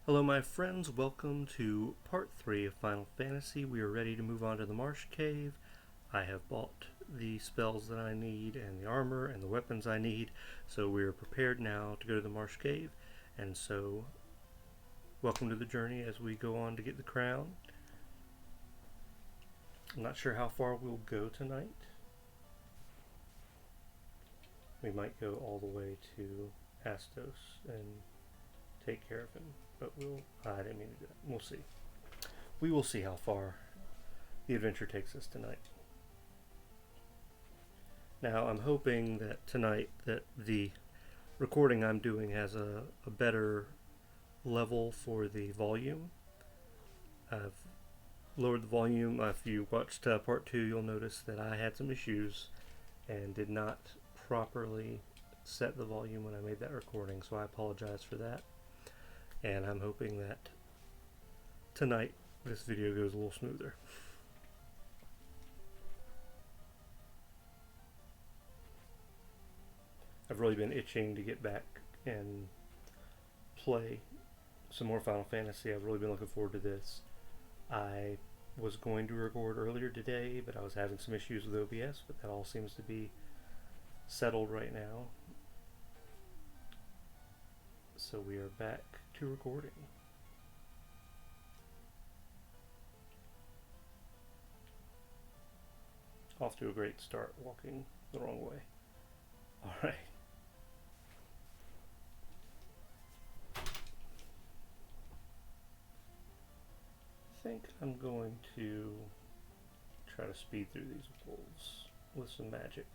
Hello my friends, welcome to part 3 of Final Fantasy. We are ready to move on to the Marsh Cave. I have bought the spells that I need and the armor and the weapons I need, so we are prepared now to go to the Marsh Cave. And so, welcome to the journey as we go on to get the crown. I'm not sure how far we'll go tonight. We might go all the way to Astos and take care of him. But I didn't mean to do that. We'll see. We will see how far the adventure takes us tonight. Now, I'm hoping that tonight that the recording I'm doing has a better level for the volume. I've lowered the volume. If you watched part 2, you'll notice that I had some issues and did not properly set the volume when I made that recording, so I apologize for that. And I'm hoping that tonight this video goes a little smoother. I've really been itching to get back and play some more Final Fantasy. I've really been looking forward to this. I was going to record earlier today, but I was having some issues with OBS, but that all seems to be settled right now. So we are back to recording. Off to a great start, walking the wrong way. Alright. I think I'm going to try to speed through these wolves with some magic.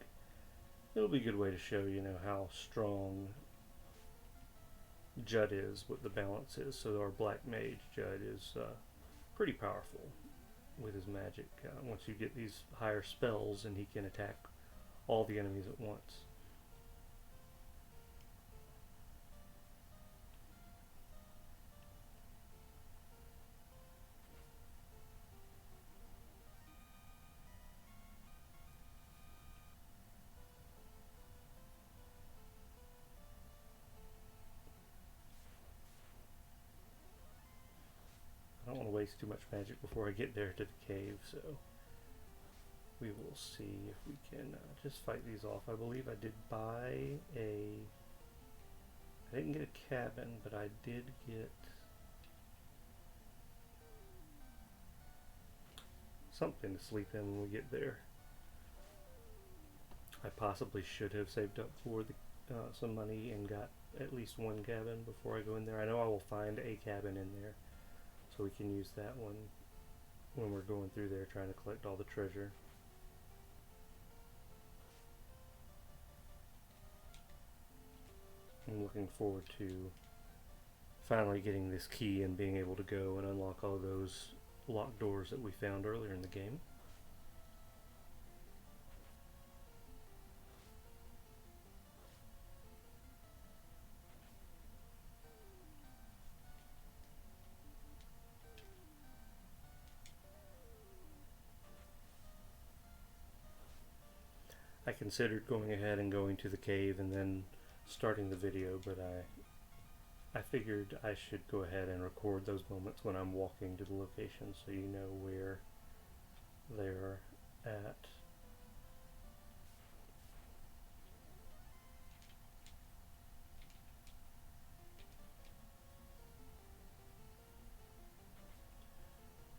It'll be a good way to show, how strong Judd is, what the balance is. So our black mage Judd is pretty powerful with his magic. Once you get these higher spells, and he can attack all the enemies at once. I don't want to waste too much magic before I get there to the cave, so we will see if we can just fight these off. I believe I did buy I didn't get a cabin, but I did get something to sleep in when we get there. I possibly should have saved up for some money and got at least one cabin before I go in there. I know I will find a cabin in there, so we can use that one when we're going through there trying to collect all the treasure. I'm looking forward to finally getting this key and being able to go and unlock all those locked doors that we found earlier in the game. I considered going ahead and going to the cave and then starting the video, but I figured I should go ahead and record those moments when I'm walking to the location, so you know where they're at.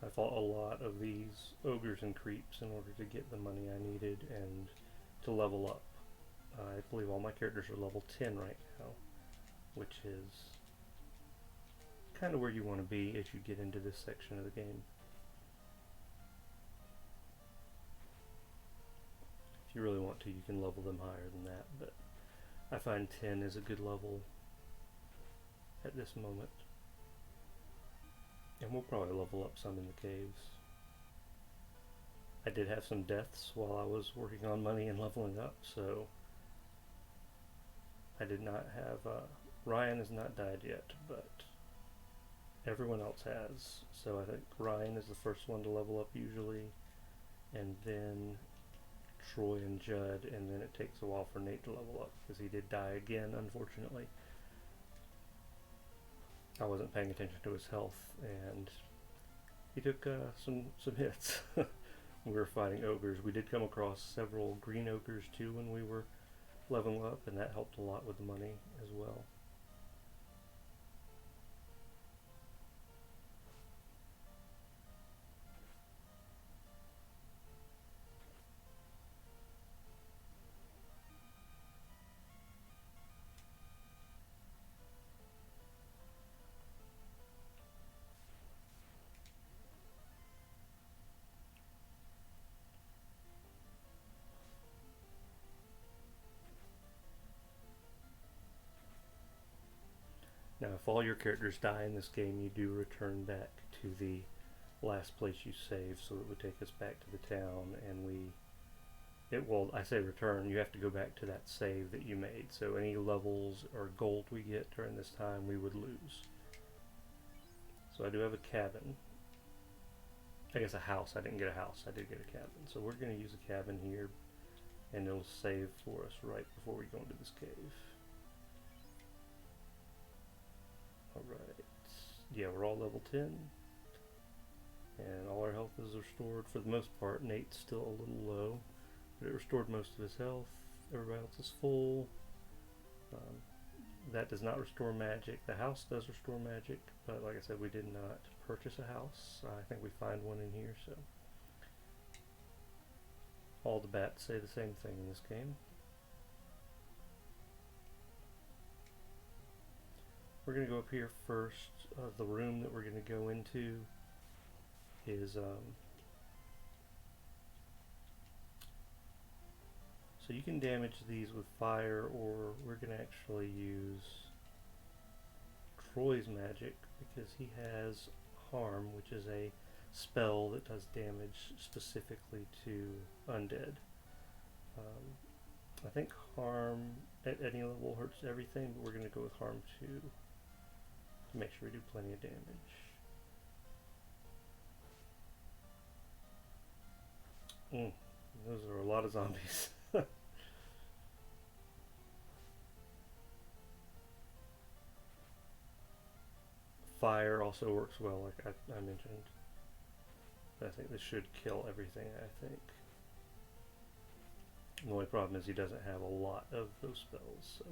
I fought a lot of these ogres and creeps in order to get the money I needed and to level up. I believe all my characters are level 10 right now, which is kind of where you want to be as you get into this section of the game. If you really want to, you can level them higher than that, but I find 10 is a good level at this moment. And we'll probably level up some in the caves. I did have some deaths while I was working on money and leveling up, so I did not have, Ryan has not died yet, but everyone else has. So I think Ryan is the first one to level up usually, and then Troy and Judd, and then it takes a while for Nate to level up, because he did die again, unfortunately. I wasn't paying attention to his health, and he took some hits. We were fighting ogres. We did come across several green ogres too when we were leveling up, and that helped a lot with the money as well. Now, if all your characters die in this game, you do return back to the last place you saved, so it would take us back to the town, and it will, I say return, you have to go back to that save that you made, so any levels or gold we get during this time, we would lose. So I do have a cabin. I guess a house. I didn't get a house. I did get a cabin. So we're going to use a cabin here, and it'll save for us right before we go into this cave. Alright. Yeah, we're all level 10. And all our health is restored for the most part. Nate's still a little low, but it restored most of his health. Everybody else is full. That does not restore magic. The house does restore magic, but like I said, we did not purchase a house. I think we find one in here, so. All the bats say the same thing in this game. We're going to go up here first. The room that we're going to go into is so you can damage these with fire, or we're going to actually use Troy's magic because he has harm, which is a spell that does damage specifically to undead. I think harm at any level hurts everything, but we're going to go with harm 2 to make sure we do plenty of damage. Those are a lot of zombies. Fire also works well, like I mentioned. But I think this should kill everything, I think. The only problem is he doesn't have a lot of those spells, so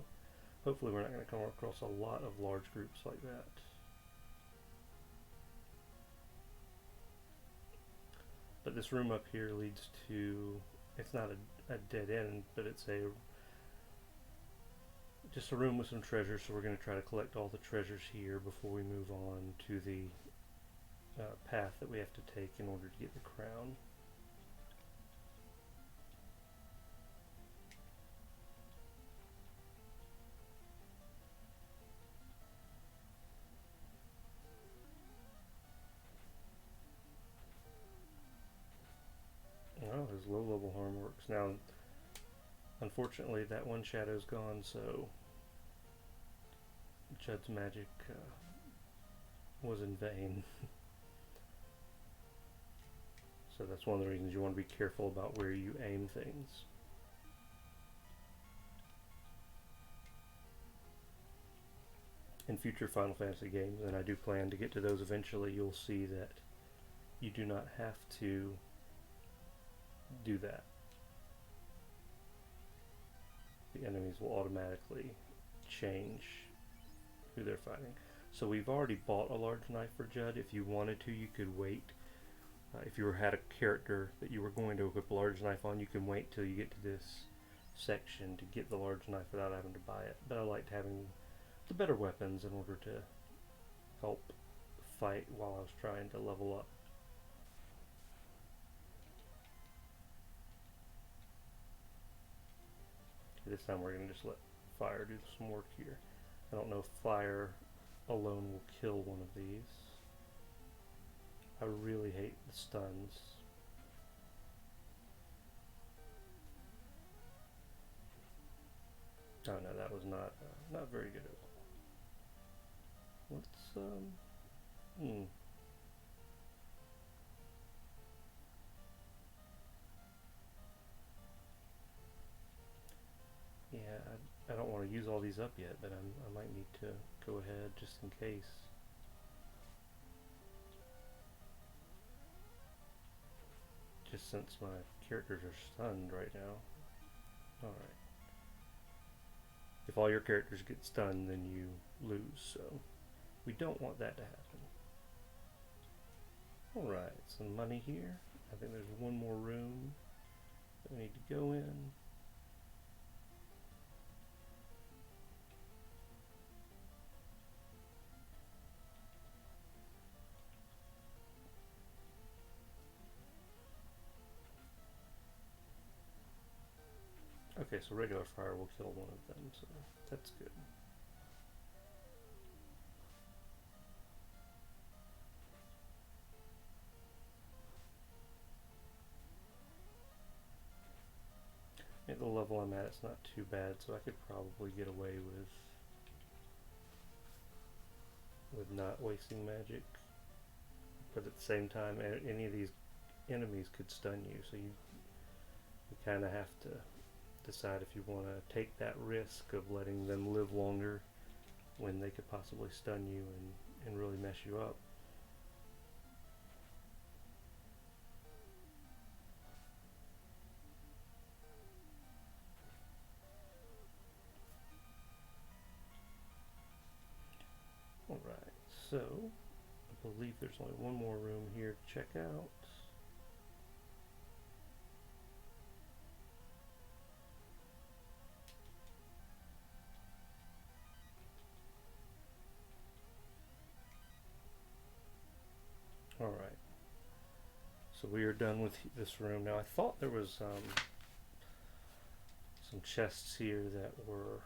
hopefully we're not going to come across a lot of large groups like that. But this room up here leads to, it's not a dead end, but it's just a room with some treasures, so we're going to try to collect all the treasures here before we move on to the path that we have to take in order to get the crown. Oh, his low level harm works. Now, unfortunately, that one shadow's gone, so Judd's magic was in vain. So that's one of the reasons you want to be careful about where you aim things. In future Final Fantasy games, and I do plan to get to those eventually, you'll see that you do not have to do that. The enemies will automatically change who they're fighting. So we've already bought a large knife for Judd. If you wanted to, you could wait. If you had a character that you were going to equip a large knife on, you can wait till you get to this section to get the large knife without having to buy it. But I liked having the better weapons in order to help fight while I was trying to level up. This time we're going to just let fire do some work here. I don't know if fire alone will kill one of these. I really hate the stuns. Oh no, that was not very good at all. Let's Yeah, I don't want to use all these up yet, but I might need to go ahead just in case. just since my characters are stunned right now. Alright. If all your characters get stunned, then you lose, so we don't want that to happen. Alright, some money here. I think there's one more room that we need to go in. Okay, so regular fire will kill one of them, so that's good. At the level I'm at, it's not too bad, so I could probably get away with not wasting magic. But at the same time, any of these enemies could stun you, so you kind of have to decide if you want to take that risk of letting them live longer when they could possibly stun you and really mess you up. Alright, so I believe there's only one more room here to check out. Alright, so we are done with this room. Now I thought there was some chests here that were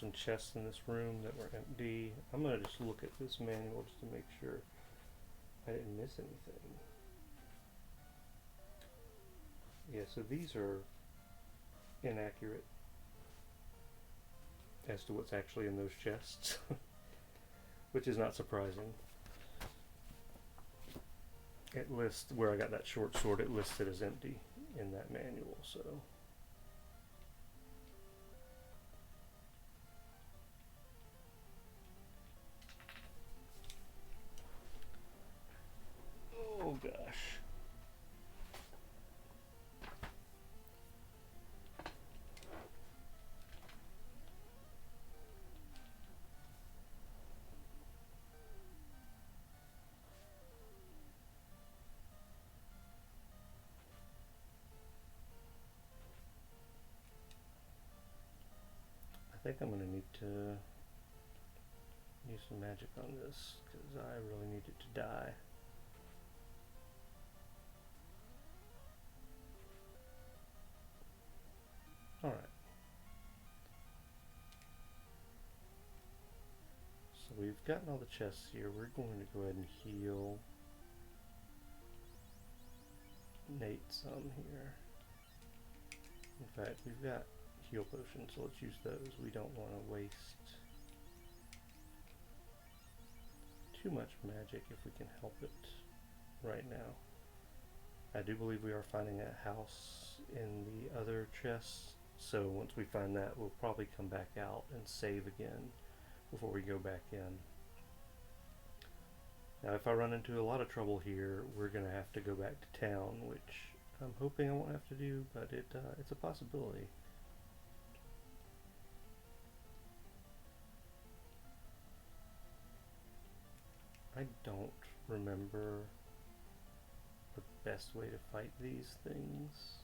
some chests in this room that were empty. I'm going to just look at this manual just to make sure I didn't miss anything. Yeah, so these are inaccurate as to what's actually in those chests, which is not surprising. It lists where I got that short sword, it lists it as empty in that manual, so. Oh gosh. I think I'm going to need to use some magic on this because I really need it to die. Alright. So we've gotten all the chests here. We're going to go ahead and heal Nate some here. In fact, we've got heal potions, so let's use those. We don't want to waste too much magic if we can help it right now. I do believe we are finding a house in the other chests, so once we find that, we'll probably come back out and save again before we go back in. Now if I run into a lot of trouble here, we're going to have to go back to town, which I'm hoping I won't have to do, but it's a possibility. I don't remember the best way to fight these things.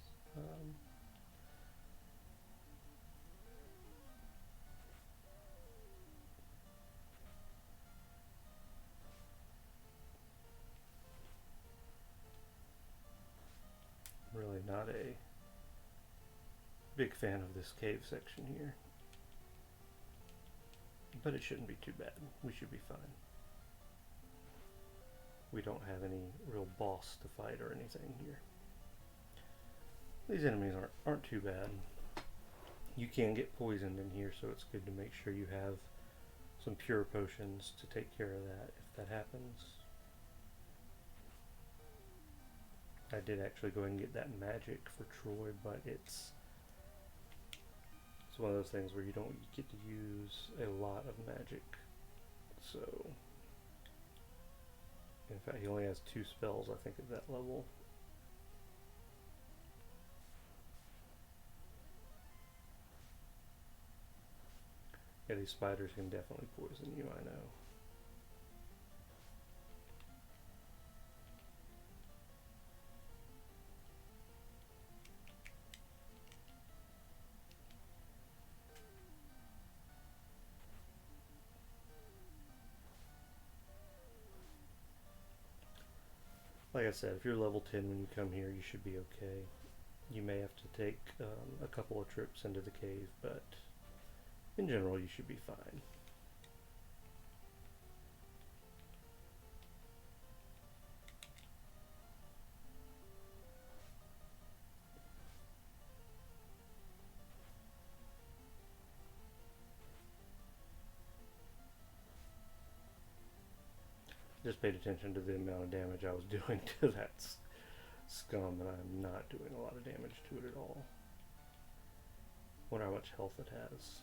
Really not a big fan of this cave section here. But it shouldn't be too bad. We should be fine. We don't have any real boss to fight or anything here. These enemies aren't too bad. You can get poisoned in here, so it's good to make sure you have some pure potions to take care of that if that happens. I did actually go ahead and get that magic for Troy, but it's one of those things where you don't get to use a lot of magic. So, in fact, he only has 2 spells, I think, at that level. Yeah, these spiders can definitely poison you, I know. Like I said, if you're level 10 when you come here, you should be okay. You may have to take a couple of trips into the cave, but in general, you should be fine. Just paid attention to the amount of damage I was doing to that scum, and I'm not doing a lot of damage to it at all. Wonder how much health it has.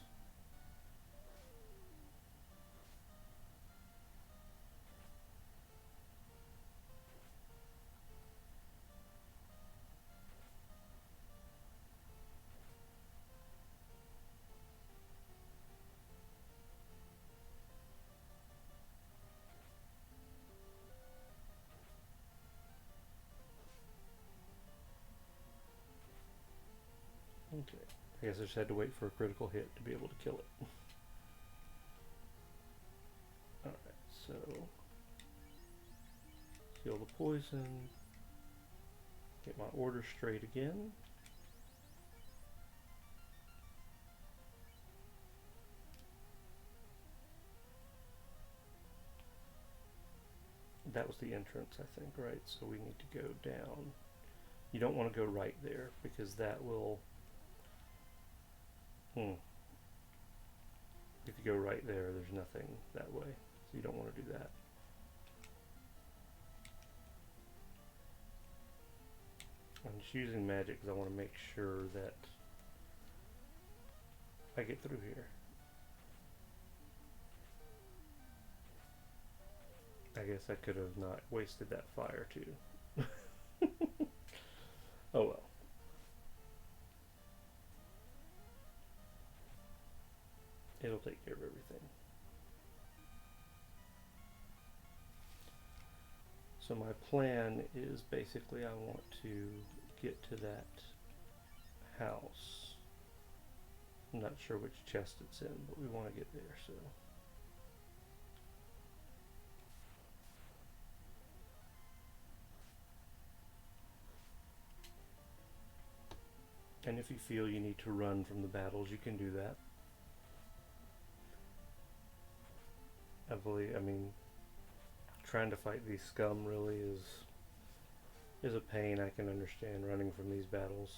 Okay, I guess I just had to wait for a critical hit to be able to kill it. Alright, so heal the poison, get my order straight again. That was the entrance, I think, right? So we need to go down. You don't want to go right there because that will... If you go right there, there's nothing that way. So you don't want to do that. I'm just using magic because I want to make sure that I get through here. I guess I could have not wasted that fire too. Oh well. It'll take care of everything. So my plan is basically I want to get to that house. I'm not sure which chest it's in, but we want to get there, so. And if you feel you need to run from the battles, you can do that. I mean, trying to fight these scum really is a pain. I can understand running from these battles.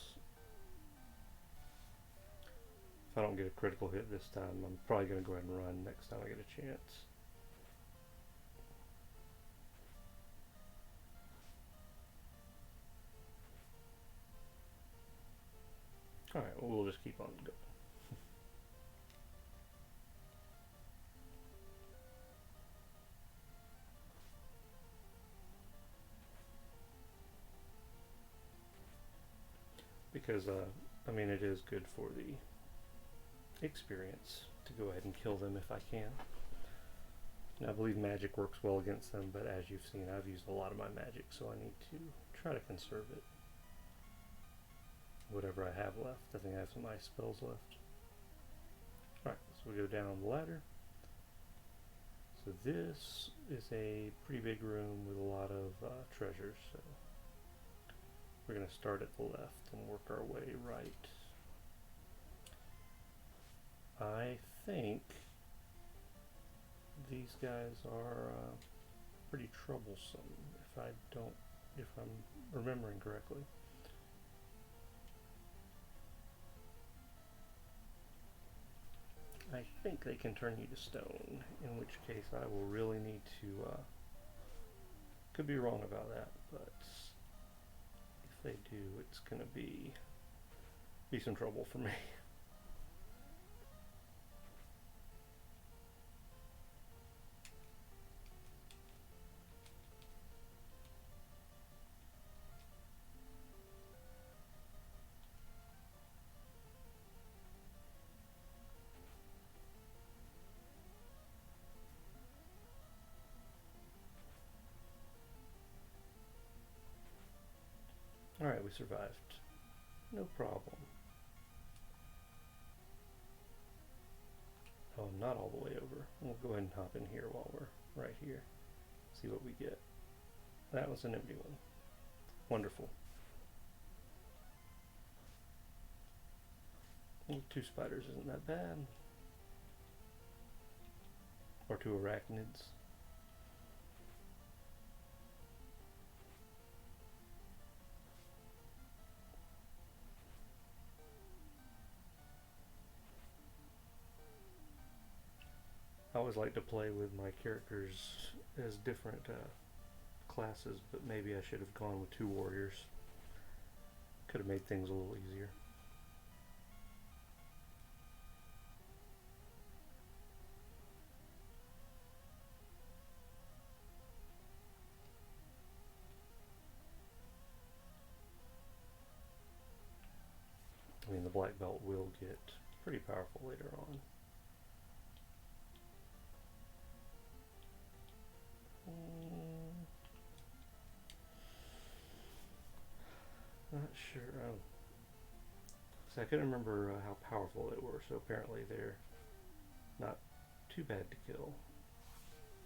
If I don't get a critical hit this time, I'm probably going to go ahead and run next time I get a chance. Alright, well, we'll just keep on going. Because, I mean, it is good for the experience to go ahead and kill them if I can. And I believe magic works well against them, but as you've seen, I've used a lot of my magic, so I need to try to conserve it. Whatever I have left. I think I have some ice spells left. Alright, so we go down the ladder. So this is a pretty big room with a lot of treasures, so we're going to start at the left and work our way right. I think these guys are pretty troublesome if I'm remembering correctly. I think they can turn you to stone, in which case I will really need to, could be wrong about that, but if they do, it's going to be some trouble for me. we survived. No problem. Oh, not all the way over. We'll go ahead and hop in here while we're right here. See what we get. That was an empty one. Wonderful. Well, 2 spiders isn't that bad. Or 2 arachnids. I always like to play with my characters as different classes, but maybe I should have gone with 2 warriors. Could have made things a little easier. I mean, the black belt will get pretty powerful later on. Not sure. So I couldn't remember how powerful they were, so apparently they're not too bad to kill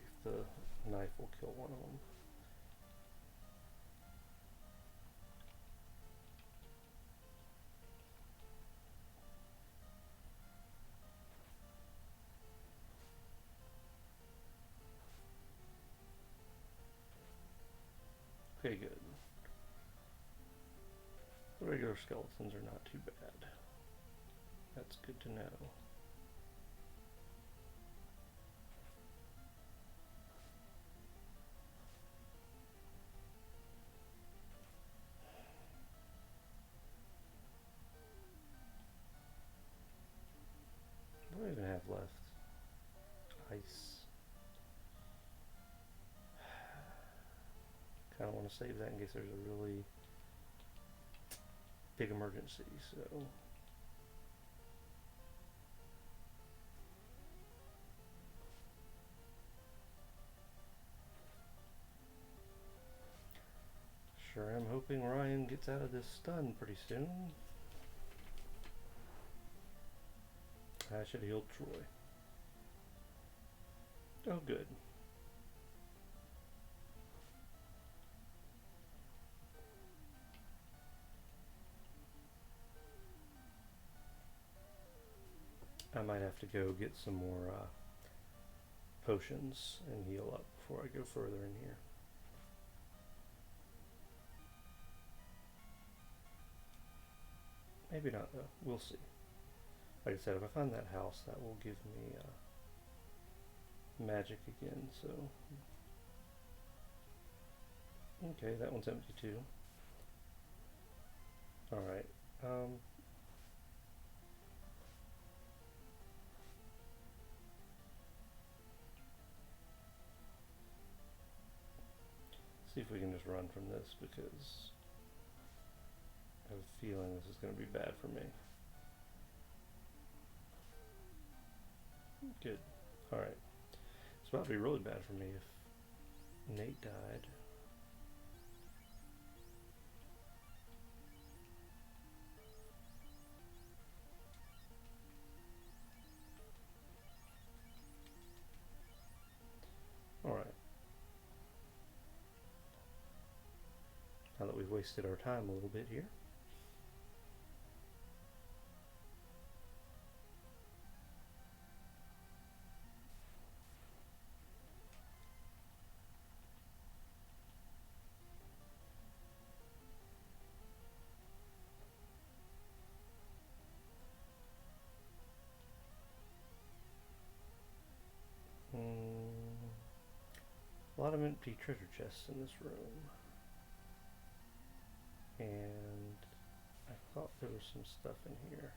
if the knife will kill one of them. Okay, good. The regular skeletons are not too bad. That's good to know. What do I even have left? Ice. Kind of want to save that in case there's a really big emergency, so. Sure am hoping Ryan gets out of this stun pretty soon. I should have healed Troy. Oh, good. I might have to go get some more potions and heal up before I go further in here. Maybe not though, we'll see. Like I said, if I find that house, that will give me magic again, so. Okay, that one's empty too. Alright, see if we can just run from this, because I have a feeling this is going to be bad for me. Good. Alright. It's about to be really bad for me if Nate died. Alright. Now that we've wasted our time a little bit here. A lot of empty treasure chests in this room. And I thought there was some stuff in here.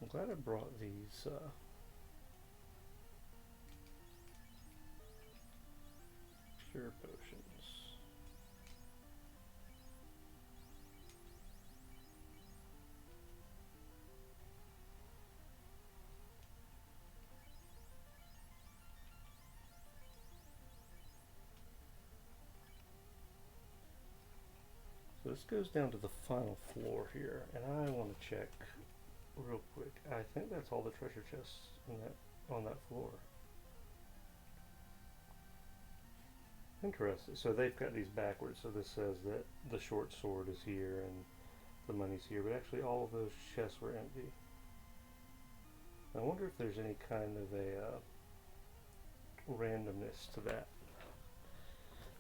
I'm glad I brought these cure potions. this goes down to the final floor here, and I want to check real quick. I think that's all the treasure chests in that on that floor. Interesting. So they've got these backwards. So this says that the short sword is here and the money's here, but actually all of those chests were empty. I wonder if there's any kind of a randomness to that.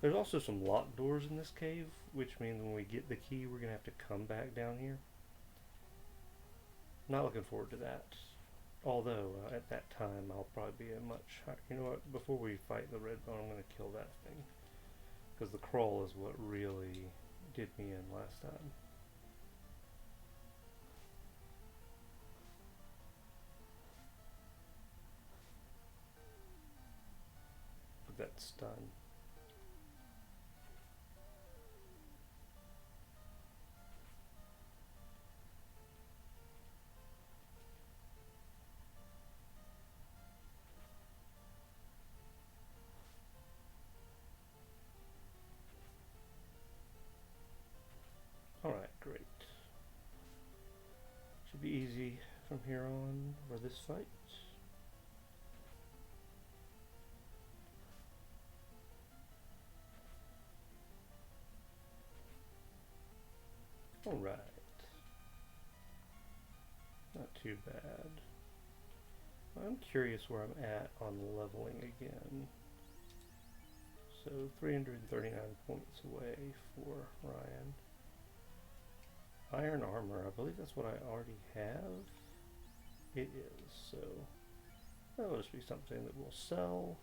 There's also some locked doors in this cave, which means when we get the key, we're going to have to come back down here. Not looking forward to that. Although, at that time, I'll probably be a much higher... You know what? Before we fight the red bone, I'm going to kill that thing. Because the crawl is what really did me in last time. But that's done. Alright, great. Should be easy from here on for this fight. Alright. Not too bad. I'm curious where I'm at on leveling again. So 339 points away for Ryan. Iron armor, I believe that's what I already have. It is, so that'll just be something that we'll sell.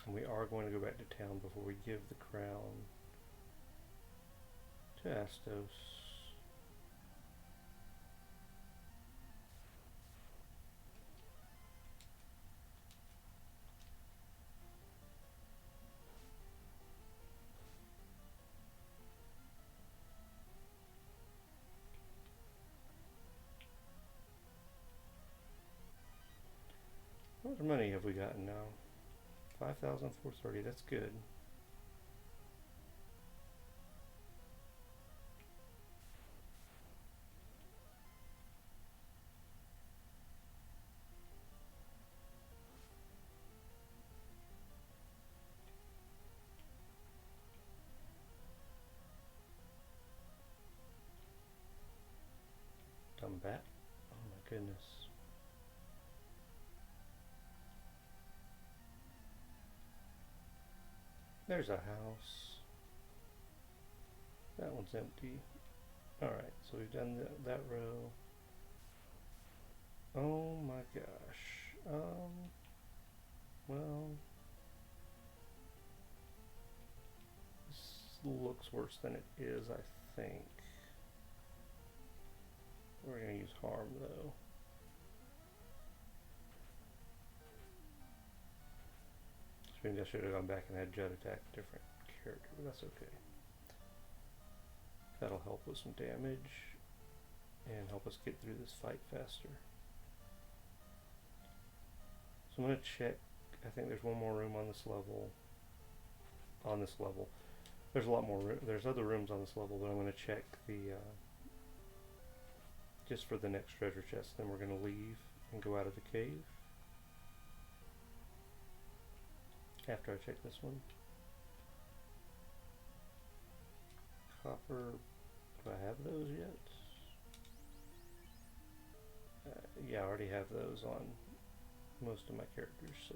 And we are going to go back to town before we give the crown to Astos. How much money have we gotten now? 5,430, that's good. Dumb bat. Oh my goodness. There's a house. That one's empty. Alright, so we've done that row. Oh my gosh. Well, this looks worse than it is, I think. We're going to use harm, though. Maybe I should have gone back and had Judd attack a different character, but that's okay. That'll help with some damage and help us get through this fight faster. So I'm going to check. I think there's one more room on this level. There's a lot more room. There's other rooms on this level, but I'm going to check the just for the next treasure chest. Then we're going to leave and go out of the cave. After I check this one. Copper, do I have those yet? Yeah, I already have those on most of my characters, so.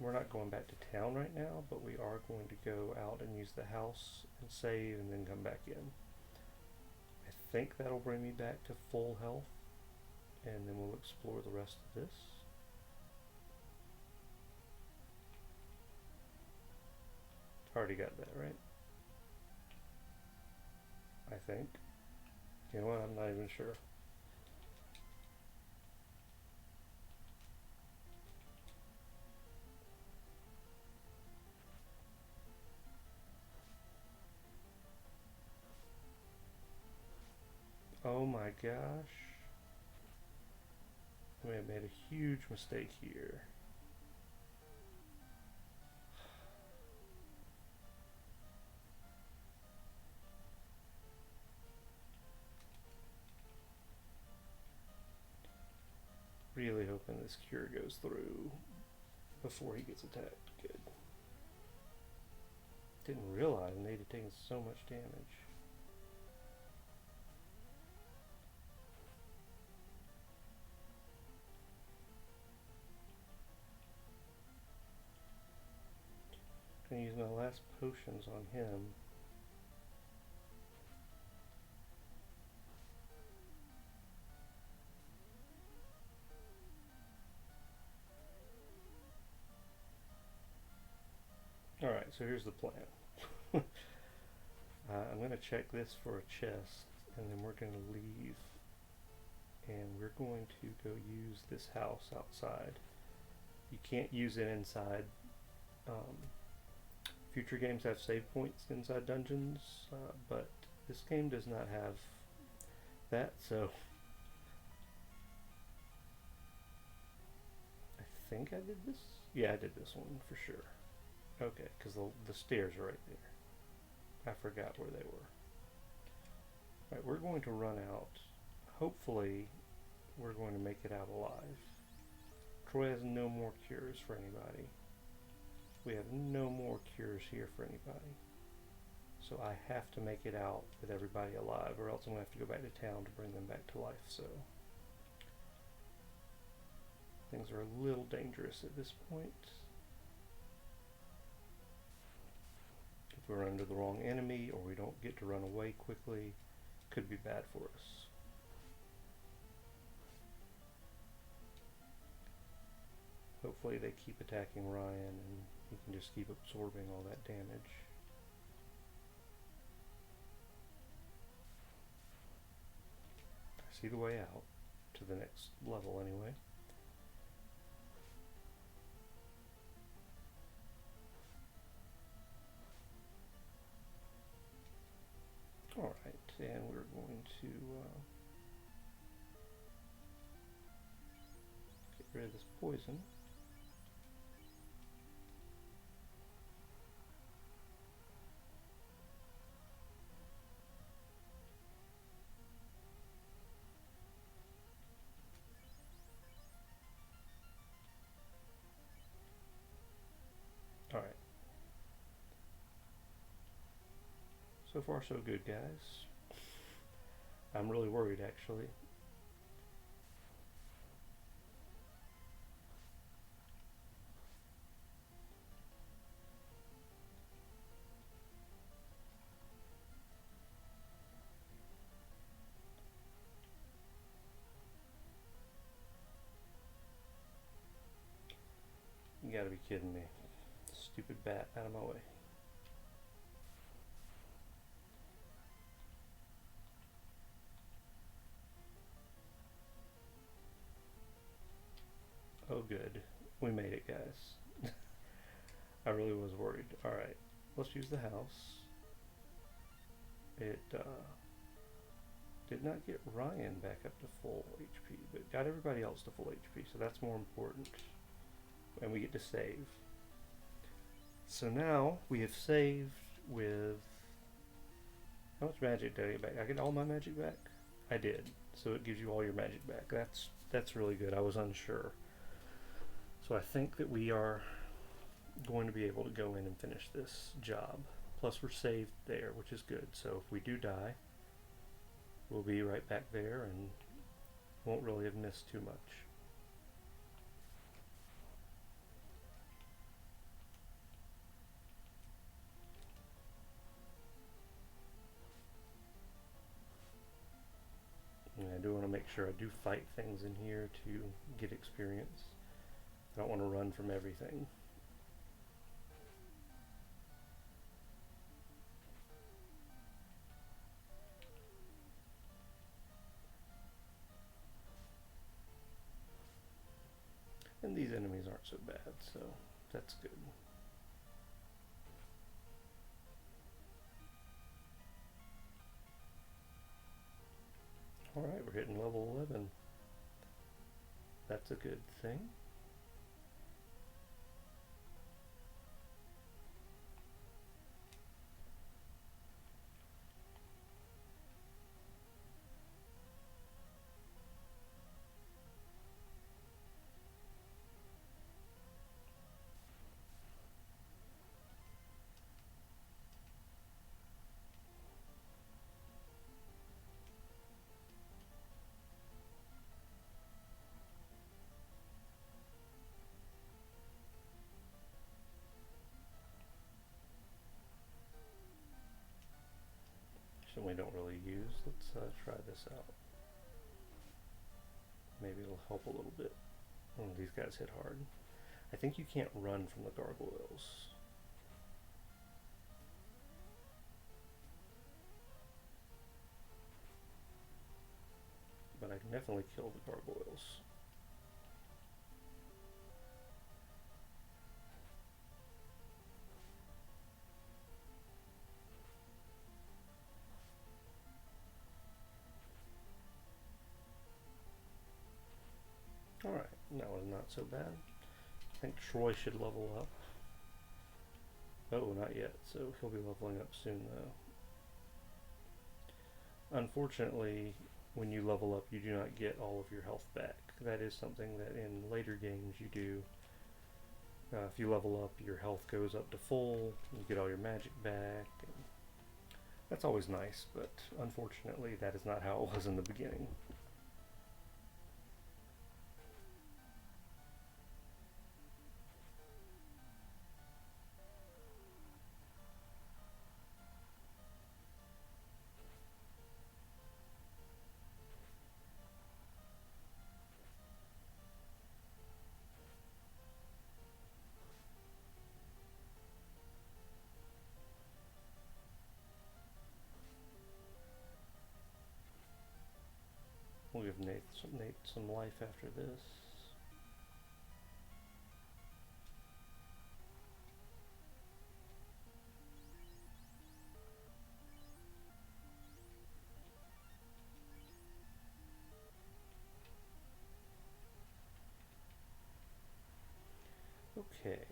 We're not going back to town right now, but we are going to go out and use the house and save and then come back in. I think that'll bring me back to full health, and then we'll explore the rest of this. Already got that, right? I think. You know what? I'm not even sure. Oh my gosh. I may have made a huge mistake here. this cure goes through before he gets attacked. Good. Didn't realize Nate had taken so much damage. Gonna use my last potions on him. Alright, so here's the plan. I'm going to check this for a chest, and then we're going to leave, and we're going to go use this house outside. You can't use it inside. Future games have save points inside dungeons, but this game does not have that, so I think I did this? Yeah, I did this one for sure. Okay, because the stairs are right there. I forgot where they were. Alright, we're going to run out. Hopefully, we're going to make it out alive. Troy has no more cures for anybody. We have no more cures here for anybody. So I have to make it out with everybody alive, or else I'm going to have to go back to town to bring them back to life. So things are a little dangerous at this point. If we're under the wrong enemy, or we don't get to run away quickly, could be bad for us. Hopefully they keep attacking Ryan and he can just keep absorbing all that damage. I see the way out to the next level anyway. Alright, and we're going to get rid of this poison. Alright. So far so good, guys. I'm really worried actually. You gotta be kidding me. Stupid bat, out of my way. Oh good. We made it, guys. I really was worried. Alright, let's use the house. It did not get Ryan back up to full HP, but got everybody else to full HP, so that's more important. And we get to save. So now we have saved with... How much magic did I get back? I get all my magic back? I did. So it gives you all your magic back. That's really good. I was unsure. So I think that we are going to be able to go in and finish this job. Plus we're saved there, which is good. So if we do die, we'll be right back there and won't really have missed too much. And I do want to make sure I do fight things in here to get experience. I don't want to run from everything. And these enemies aren't so bad, so that's good. Alright, we're hitting level 11. That's a good thing. potion we don't really use. Let's try this out. Maybe it'll help a little bit. These guys hit hard. I think you can't run from the gargoyles. But I can definitely kill the gargoyles. Alright, that was not so bad. I think Troy should level up. Oh, not yet, so he'll be leveling up soon though. Unfortunately, when you level up, you do not get all of your health back. That is something that in later games you do. If you level up, your health goes up to full, you get all your magic back. And that's always nice, but unfortunately that is not how it was in the beginning. We'll give Nate some life after this. Okay.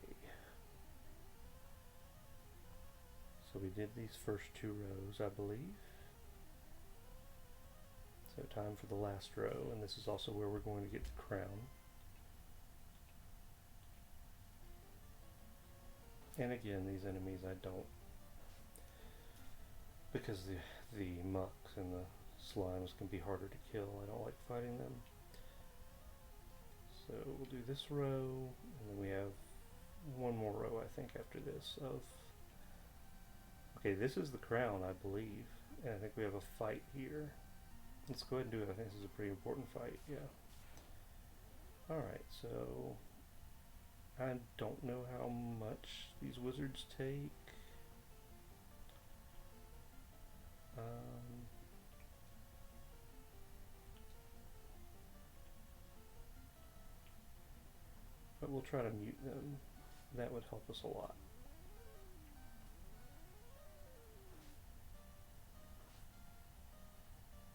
So we did these first 2 rows, I believe. So time for the last row, and this is also where we're going to get the crown. And again, these enemies I don't, because the mucks and the slimes can be harder to kill, I don't like fighting them. So we'll do this row, and then we have one more row I think after this of, okay, this is the crown I believe, and I think we have a fight here. Let's go ahead and do it. I think this is a pretty important fight, yeah. Alright, so I don't know how much these wizards take. But we'll try to mute them. That would help us a lot.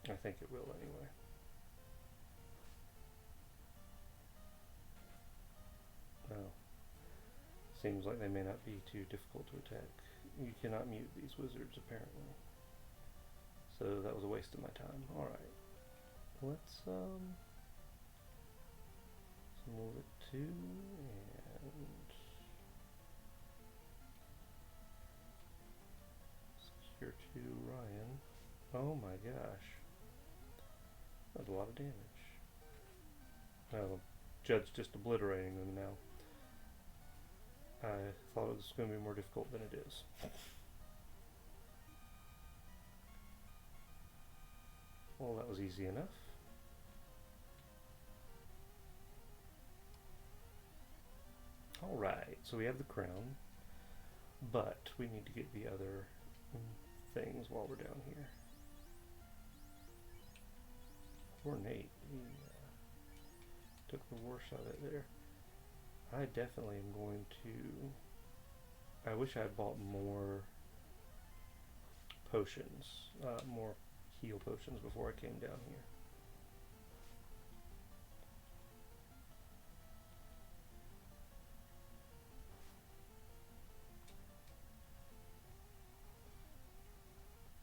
I think it will anyway. Oh. Seems like they may not be too difficult to attack. You cannot mute these wizards apparently. So that was a waste of my time. Alright. Let's move it to and secure to Ryan. Oh my gosh. That's a lot of damage. Oh, Judd's just obliterating them now. I thought it was going to be more difficult than it is. Well, that was easy enough. Alright, so we have the crown, but we need to get the other things while we're down here. Poor Nate, he took the worst of it there. I definitely am going to, I wish I had bought more potions, more heal potions before I came down here.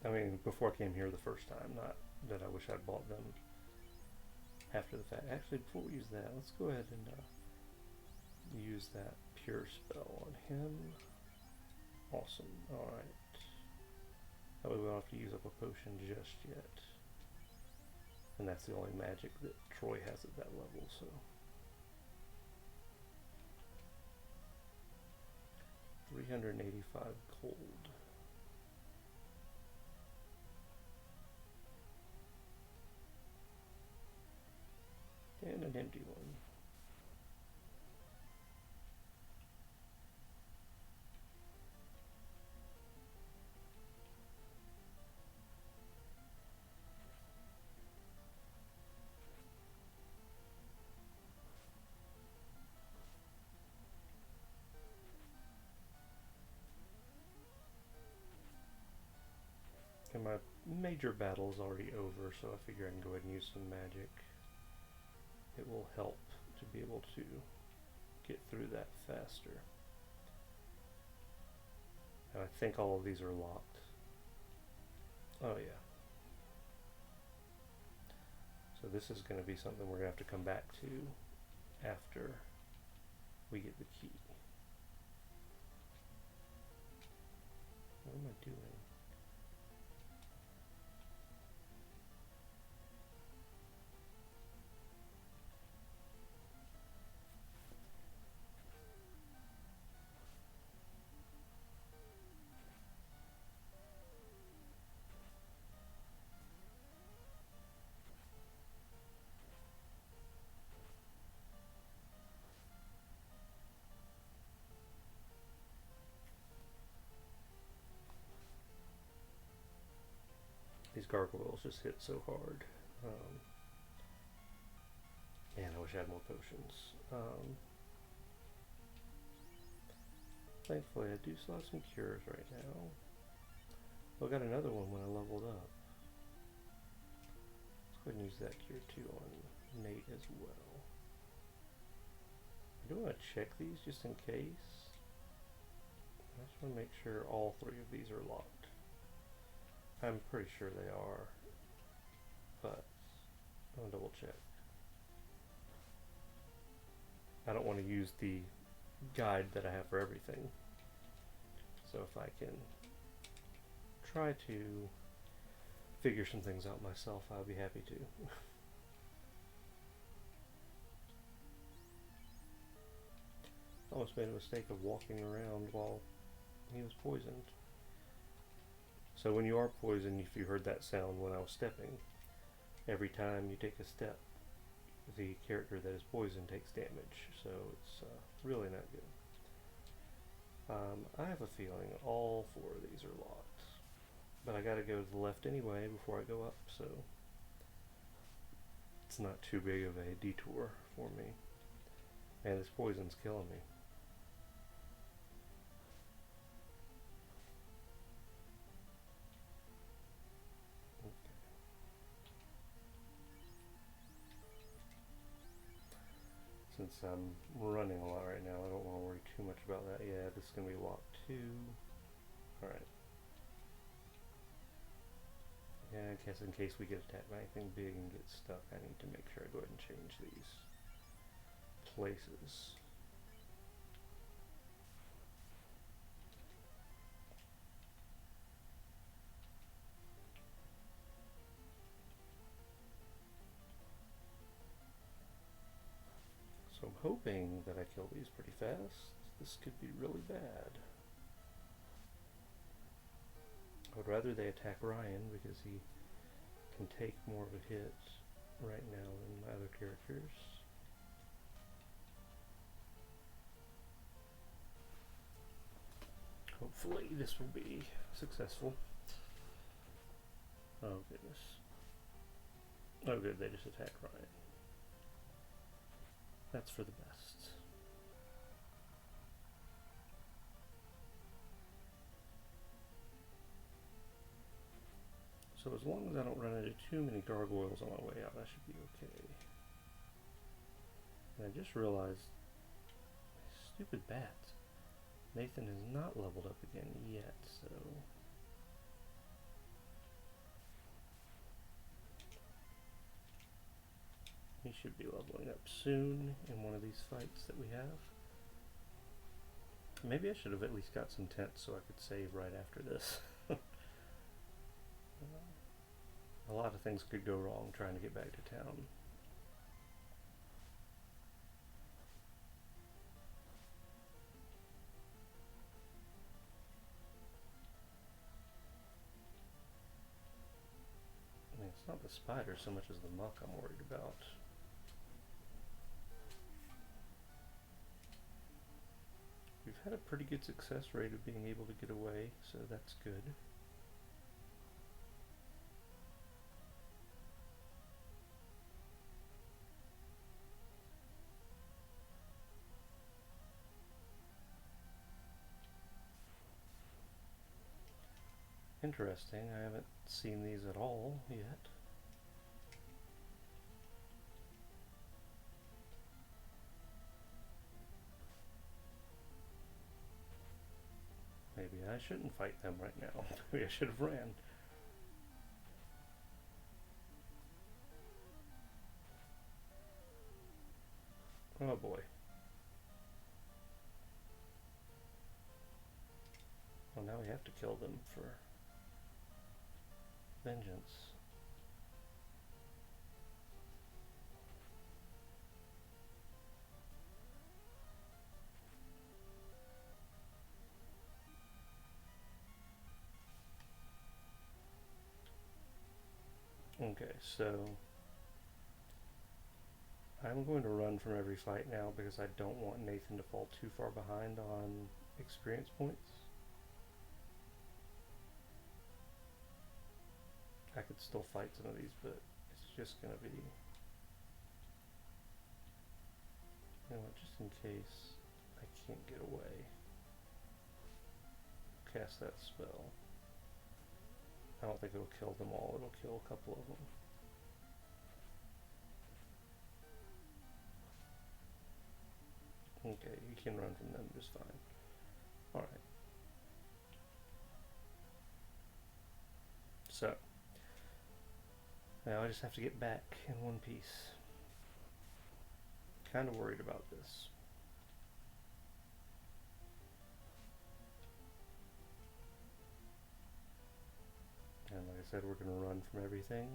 I mean, before I came here the first time, not that I wish I'd bought them after the fact. Actually, before we use that, let's go ahead and use that pure spell on him. Awesome. Alright. That way we don't have to use up a potion just yet. And that's the only magic that Troy has at that level, so. $385 gold. empty one. And my major battle is already over, so I figure I can go ahead and use some magic. It will help to be able to get through that faster. And I think all of these are locked. Oh yeah. So this is going to be something we're going to have to come back to after we get the key. What am I doing? These gargoyles just hit so hard. Man, I wish I had more potions. Thankfully, I do still have some cures right now. Well, I got another one when I leveled up. Let's go ahead and use that cure too on Nate as well. I do want to check these just in case. I just want to make sure all three of these are locked. I'm pretty sure they are, but I'm gonna double check. I don't want to use the guide that I have for everything. So if I can try to figure some things out myself, I'll be happy to. Almost made a mistake of walking around while he was poisoned. So when you are poisoned, if you heard that sound when I was stepping, every time you take a step, the character that is poisoned takes damage. So it's really not good. I have a feeling all four of these are locked. But I gotta go to the left anyway before I go up, so it's not too big of a detour for me. And this poison's killing me. Since I'm running a lot right now, I don't want to worry too much about that. Yeah, this is going to be walk 2. Alright. Yeah, I guess in case we get attacked by anything big and get stuck, I need to make sure I go ahead and change these places. So I'm hoping that I kill these pretty fast. This could be really bad. I would rather they attack Ryan because he can take more of a hit right now than my other characters. Hopefully this will be successful. Oh goodness. Oh good, they just attacked Ryan. That's for the best. So as long as I don't run into too many gargoyles on my way out, I should be okay. And I just realized, stupid bats. Nathan has not leveled up again yet, so he should be leveling up soon in one of these fights that we have. Maybe I should have at least got some tents so I could save right after this. A lot of things could go wrong trying to get back to town. I mean, it's not the spider so much as the muck I'm worried about. had a pretty good success rate of being able to get away, so that's good. Interesting, I haven't seen these at all yet. Maybe I shouldn't fight them right now. Maybe I should have ran. Oh boy. Well, now we have to kill them for vengeance. Okay, so I'm going to run from every fight now because I don't want Nathan to fall too far behind on experience points. I could still fight some of these, but it's just going to be, you know what, just in case I can't get away. Cast that spell. I don't think it'll kill them all, it'll kill a couple of them. Okay, you can run from them just fine. Alright. So, now I just have to get back in one piece. Kind of worried about this. And like I said, we're going to run from everything.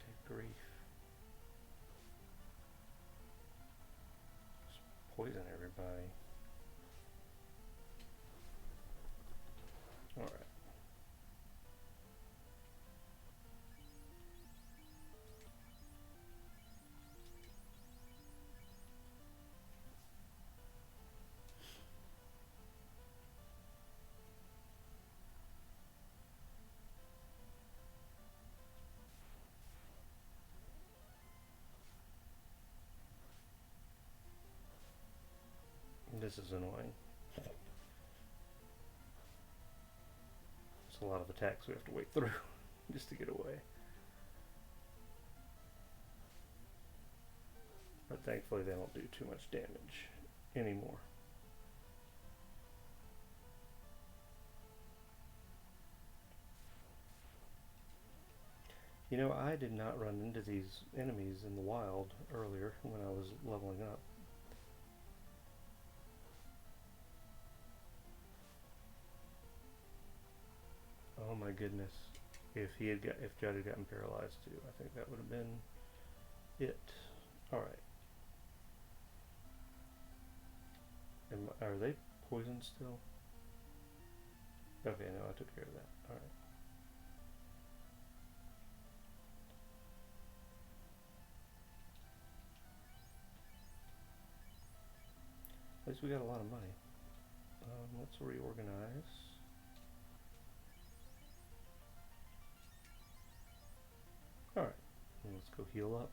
Good grief. Just poison everybody. Alright. This is annoying. It's a lot of attacks we have to wait through just to get away. But thankfully they don't do too much damage anymore. You know, I did not run into these enemies in the wild earlier when I was leveling up. Oh my goodness. If Judd had gotten paralyzed too, I think that would have been it. Alright. Are they poisoned still? Okay, no, I took care of that. Alright. At least we got a lot of money. Let's reorganize. Alright, let's go heal up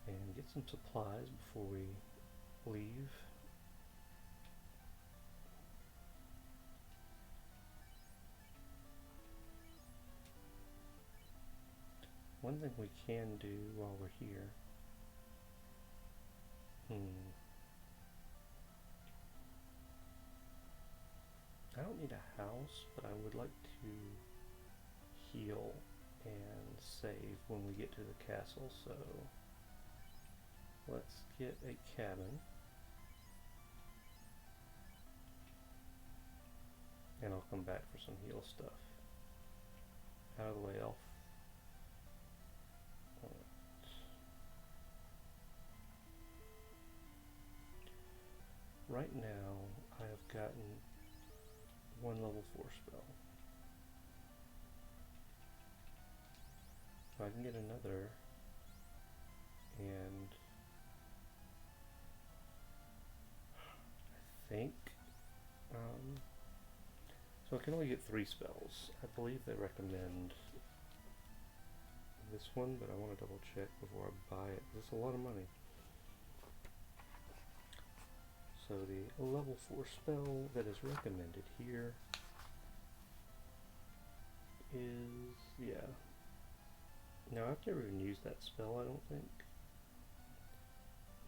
and get some supplies before we leave. One thing we can do while we're here. I don't need a house, but I would like to heal and save when we get to the castle, so let's get a cabin. And I'll come back for some heal stuff. out of the way, Elf. Right now, I have gotten one level 4 spell. So I can get another, and I think, so I can only get 3 spells. I believe they recommend this one, but I want to double check before I buy it. It's a lot of money. So the level 4 spell that is recommended here is, yeah. Now I've never even used that spell, I don't think.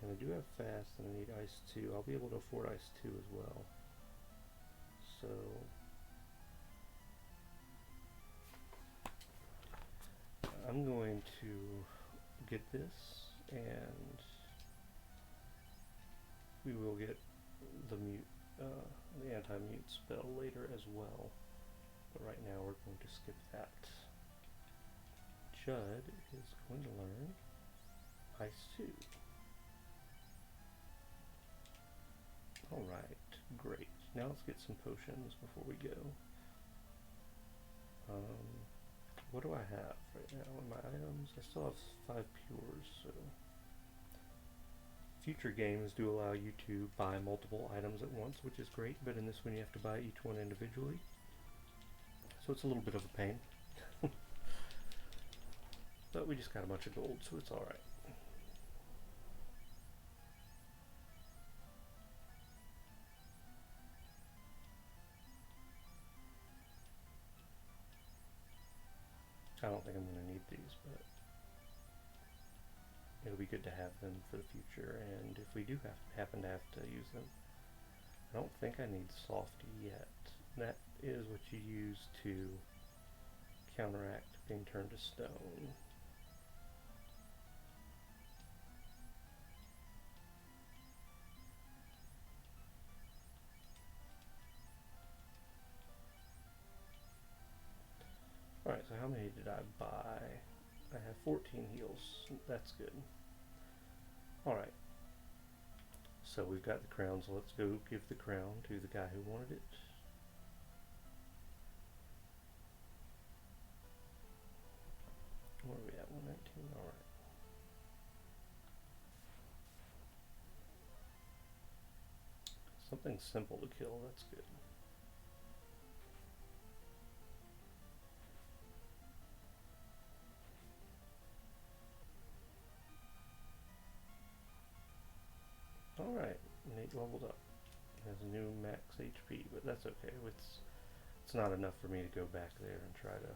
And I do have fast and I need ice 2. I'll be able to afford ice 2 as well. So I'm going to get this, and we will get the anti-mute spell later as well. But right now we're going to skip that. Judd is going to learn ice 2. Alright, great. Now let's get some potions before we go. What do I have right now in my items? I still have 5 pures, so future games do allow you to buy multiple items at once, which is great, but in this one you have to buy each one individually. So it's a little bit of a pain. But we just got a bunch of gold, so it's alright. I don't think I'm going to need these, but it'll be good to have them for the future, and if we do happen to have to use them. I don't think I need Softy yet. That is what you use to counteract being turned to stone. Alright, so how many did I buy? I have 14 heals. That's good. Alright. So we've got the crown, so let's go give the crown to the guy who wanted it. Where are we at? 119? Alright. Something simple to kill, that's good. Alright, Nate leveled up. Has a new max HP, but that's okay. It's not enough for me to go back there and try to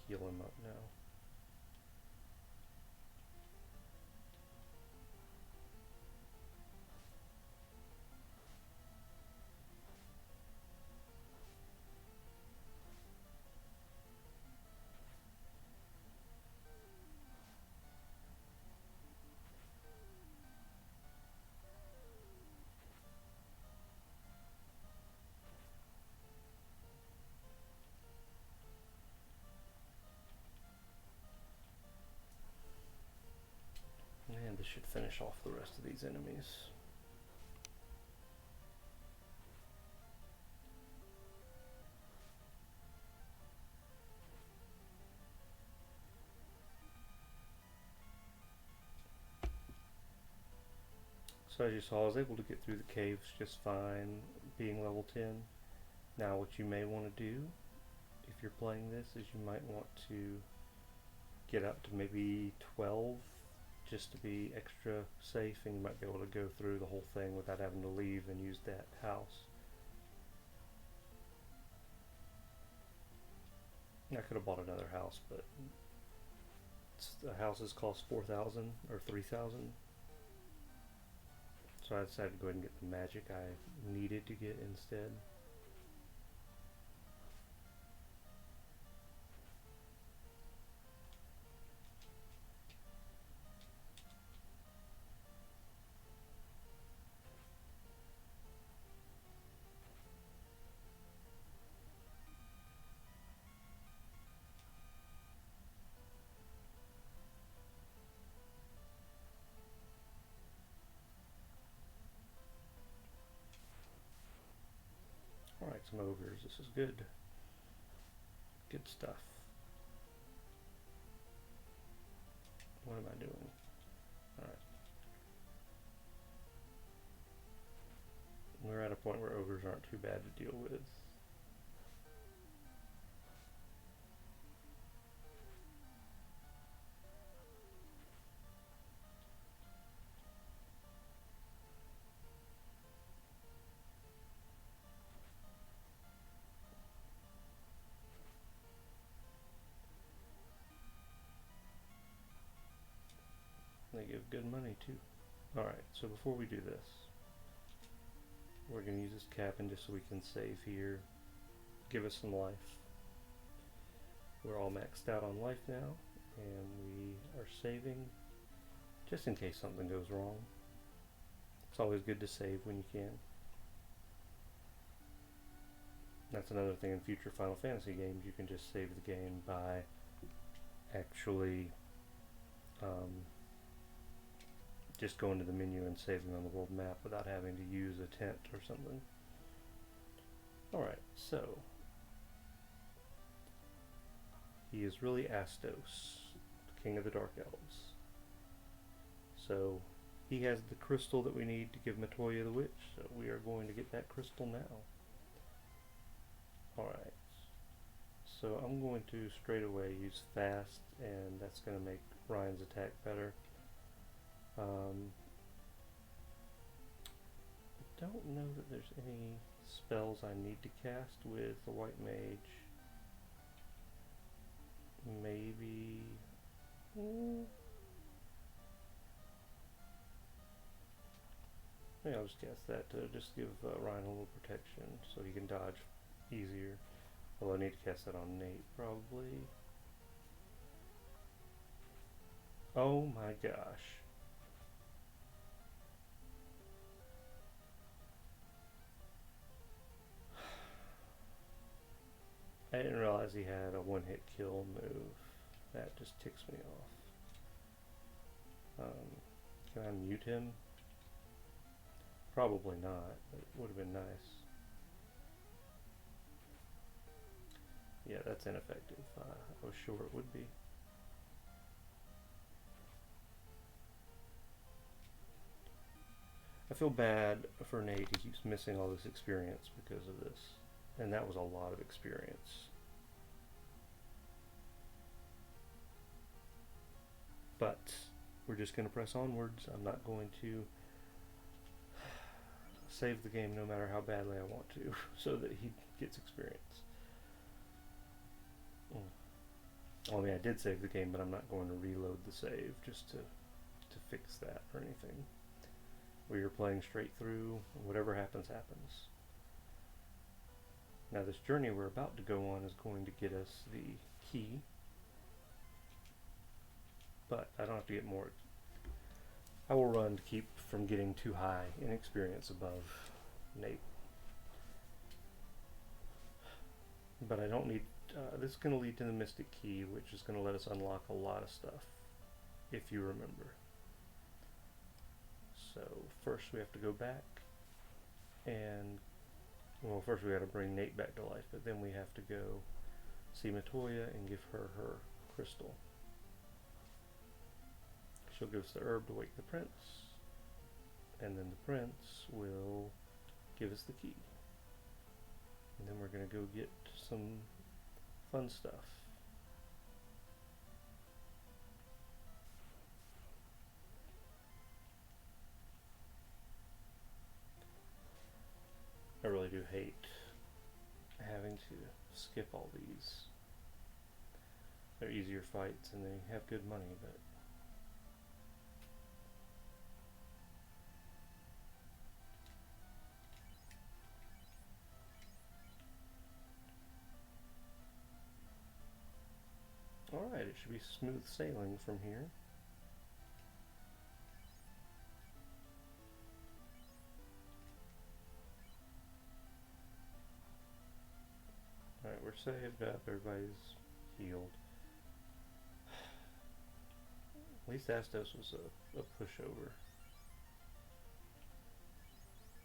heal him up now. And this should finish off the rest of these enemies. So as you saw, I was able to get through the caves just fine, being level 10. Now what you may want to do, if you're playing this, is you might want to get up to maybe 12, just to be extra safe, and you might be able to go through the whole thing without having to leave and use that house. I could have bought another house, but the houses cost 4,000 or 3,000. So I decided to go ahead and get the magic I needed to get instead. fight some ogres. This is good. Good stuff. What am I doing? Alright. We're at a point where ogres aren't too bad to deal with. They give good money too. Alright, so before we do this, we're going to use this cabin just so we can save here. Give us some life. We're all maxed out on life now, and we are saving just in case something goes wrong. It's always good to save when you can. That's another thing in future Final Fantasy games. You can just save the game by actually just going to the menu and saving on the world map without having to use a tent or something. Alright, so he is really Astos, the king of the Dark Elves. So he has the crystal that we need to give Matoya the witch, so we are going to get that crystal now. Alright, so I'm going to straight away use fast, and that's going to make Ryan's attack better. I don't know that there's any spells I need to cast with the White Mage. Maybe... maybe I'll just cast that to just give Ryan a little protection so he can dodge easier. Although I need to cast that on Nate, probably. Oh my gosh. I didn't realize he had a one-hit kill move. That just ticks me off. Can I mute him? Probably not, but it would have been nice. Yeah, that's ineffective. I was sure it would be. I feel bad for Nate. He keeps missing all this experience because of this. And that was a lot of experience. But we're just going to press onwards. I'm not going to save the game no matter how badly I want to so that he gets experience. Well, I mean, I did save the game, but I'm not going to reload the save just to fix that or anything. We are playing straight through. Whatever happens, happens. Now this journey we're about to go on is going to get us the key, but I don't have to get more. I will run to keep from getting too high in experience above Nate. But I don't need, this is going to lead to the Mystic Key, which is going to let us unlock a lot of stuff, if you remember. So first we have to go back and, well, first we got to bring Nate back to life, but then we have to go see Matoya and give her her crystal. She'll give us the herb to wake the prince, and then the prince will give us the key. And then we're going to go get some fun stuff. I really do hate having to skip all these. They're easier fights and they have good money, but alright, it should be smooth sailing from here. Alright, we're saved up, everybody's healed. At least Astos was a pushover.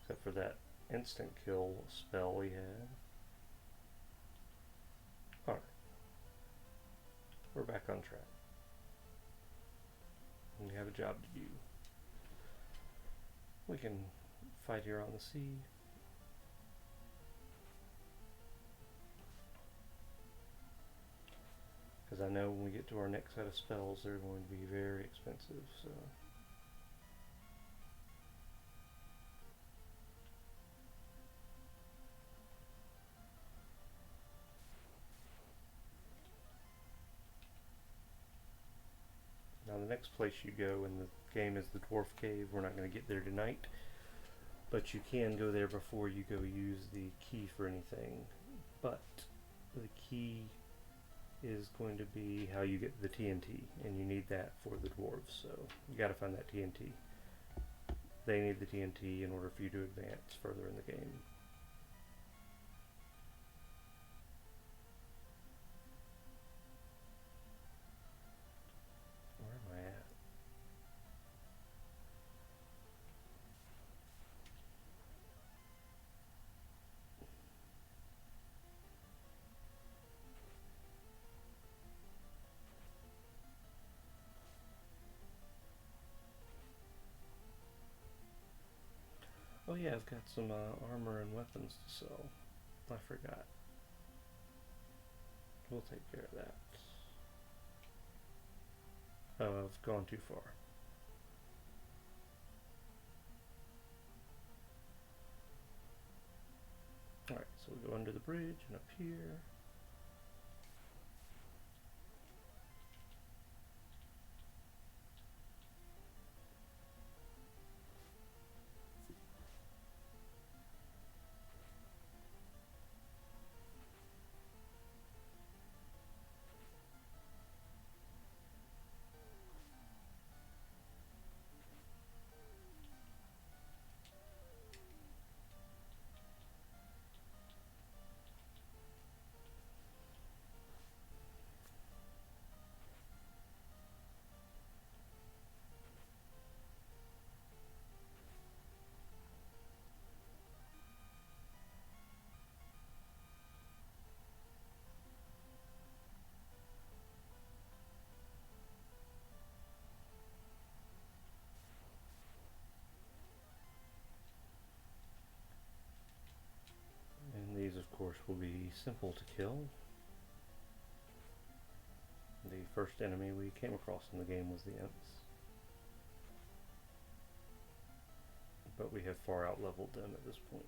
Except for that instant kill spell we had. we're back on track. We have a job to do. We can fight here on the sea. Because I know when we get to our next set of spells, they're going to be very expensive, so... Now the next place you go in the game is the Dwarf Cave. We're not going to get there tonight, but you can go there before you go use the key for anything. But the key is going to be how you get the TNT, and you need that for the dwarves, so you got to find that TNT. They need the TNT in order for you to advance further in the game. Where am I at? Oh yeah, I've got some armor and weapons to sell. I forgot. We'll take care of that. Oh, I've gone too far. Alright, so we go under the bridge and up here. And these, of course, will be simple to kill. The first enemy we came across in the game was the Imps. But we have far out-leveled them at this point.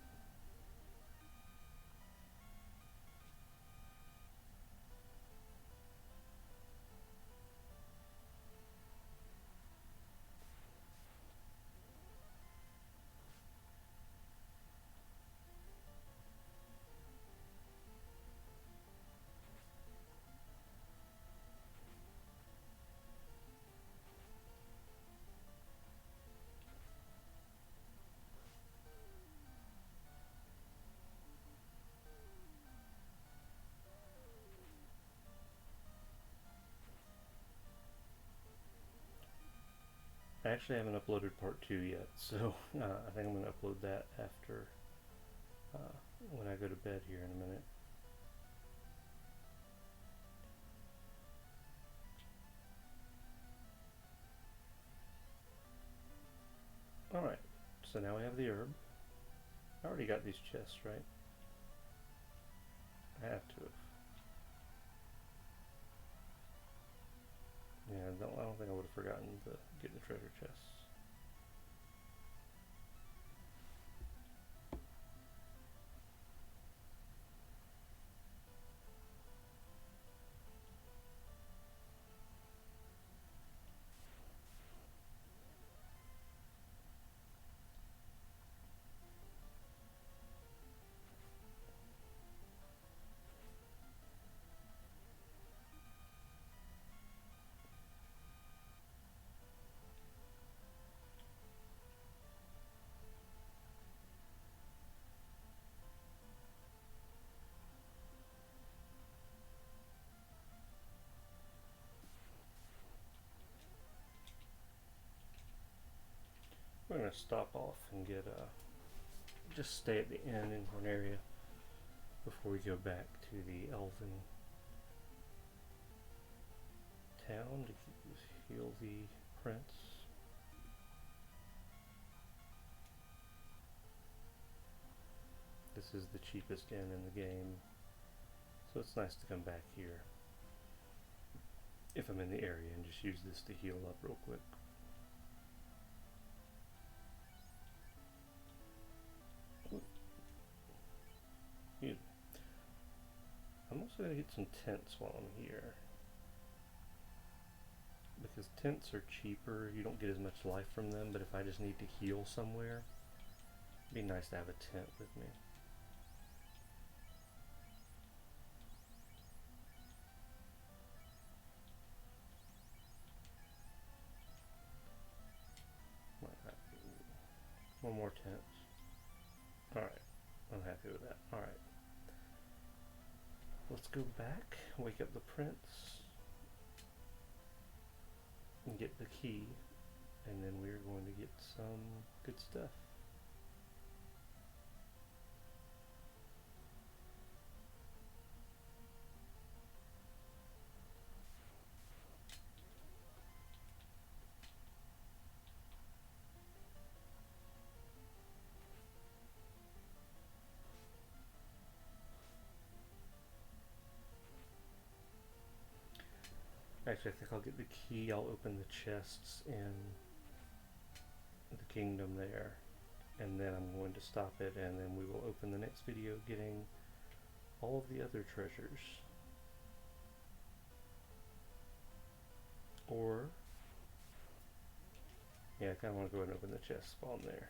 I actually haven't uploaded part 2 yet, so I think I'm going to upload that after when I go to bed here in a minute. Alright, so now we have the herb. I already got these chests, right? I have to have. Yeah, I don't think I would have forgotten to get the treasure chests. We're going to stop off and get just stay at the inn in Corneria before we go back to the Elven town to heal the prince. This is the cheapest inn in the game, so it's nice to come back here if I'm in the area and just use this to heal up real quick. I'm also going to get some tents while I'm here, because tents are cheaper. You don't get as much life from them, but if I just need to heal somewhere, it'd be nice to have a tent with me. One more tent. Alright, I'm happy with that. Alright. Let's go back, wake up the prince, and get the key, and then we're going to get some good stuff. Actually, I think I'll get the key. I'll open the chests in the kingdom there, and then I'm going to stop it, and then we will open the next video getting all of the other treasures. Or, yeah, I kind of want to go ahead and open the chest while I'm there.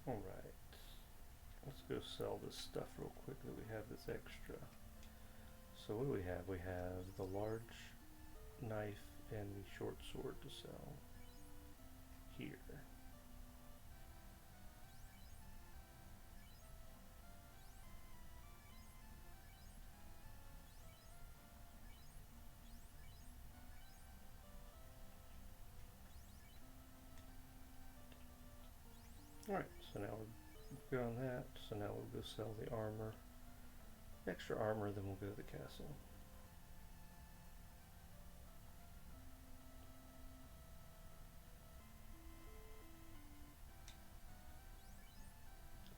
Alright, let's go sell this stuff real quick that we have that's extra. So what do we have? We have the large knife and the short sword to sell here. Alright, so now we're good on that. So now we'll go sell the armor. Extra armor, then we'll go to the castle.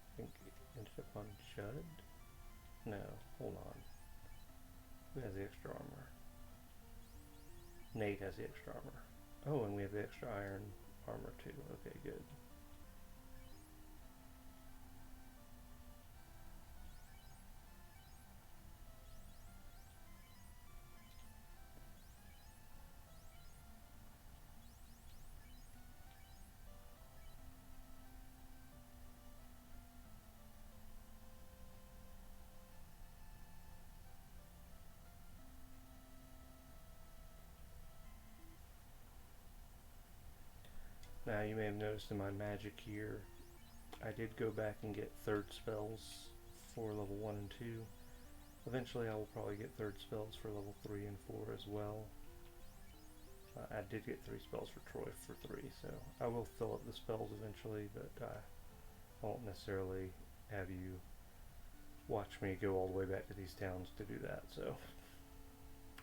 I think it ended up on Judd? No, hold on. Who has the extra armor? Nate has the extra armor. Oh, and we have the extra iron armor too. Okay, good. Now you may have noticed in my magic here, I did go back and get third spells for level 1 and 2. Eventually I will probably get third spells for level 3 and 4 as well. I did get 3 spells for Troy for 3, so I will fill up the spells eventually, but I won't necessarily have you watch me go all the way back to these towns to do that, so.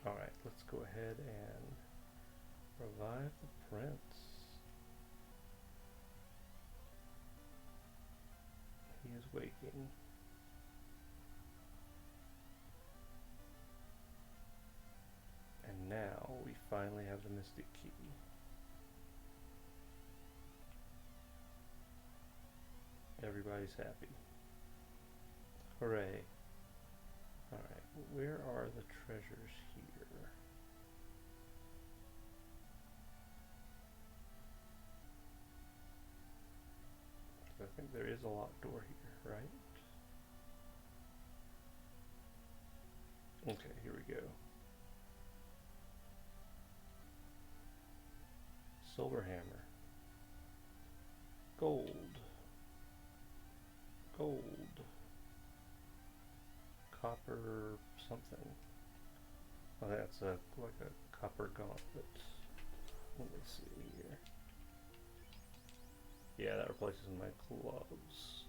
Alright, let's go ahead and revive the prince. He is waking. And now we finally have the mystic key. Everybody's happy. Hooray. Alright, where are the treasures here? I think there is a locked door here, right? Okay, here we go. Silver hammer. Gold. Gold. Copper something. Oh, that's like a copper gauntlet. Let me see here. Yeah, that replaces my gloves.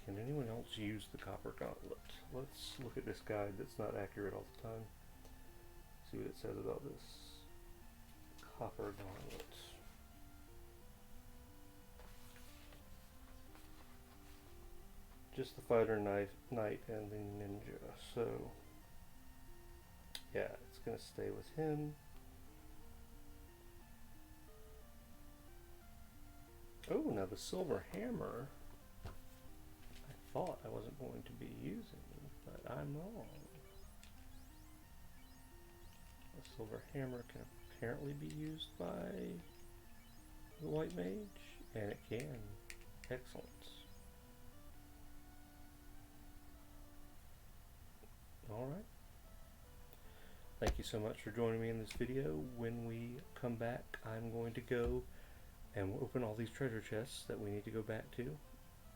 Can anyone else use the copper gauntlet? Let's look at this guide that's not accurate all the time. See what it says about this copper gauntlet. Just the fighter, knight, and the ninja. So, yeah, it's gonna stay with him. Oh, now the silver hammer. I thought I wasn't going to be using, but I'm wrong. The silver hammer can apparently be used by the white mage, and it can. Excellent. Alright. Thank you so much for joining me in this video. When we come back, I'm going to go and we'll open all these treasure chests that we need to go back to.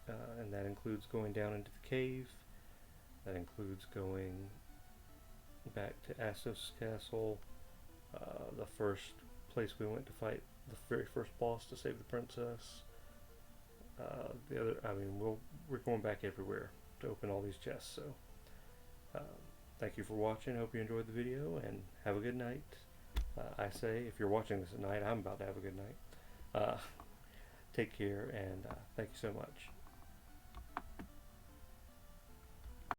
And that includes going down into the cave. That includes going back to Astos Castle, the first place we went to fight the very first boss to save the princess. We're going back everywhere to open all these chests. So, thank you for watching. Hope you enjoyed the video and have a good night. I say, if you're watching this at night, I'm about to have a good night. Take care and thank you so much.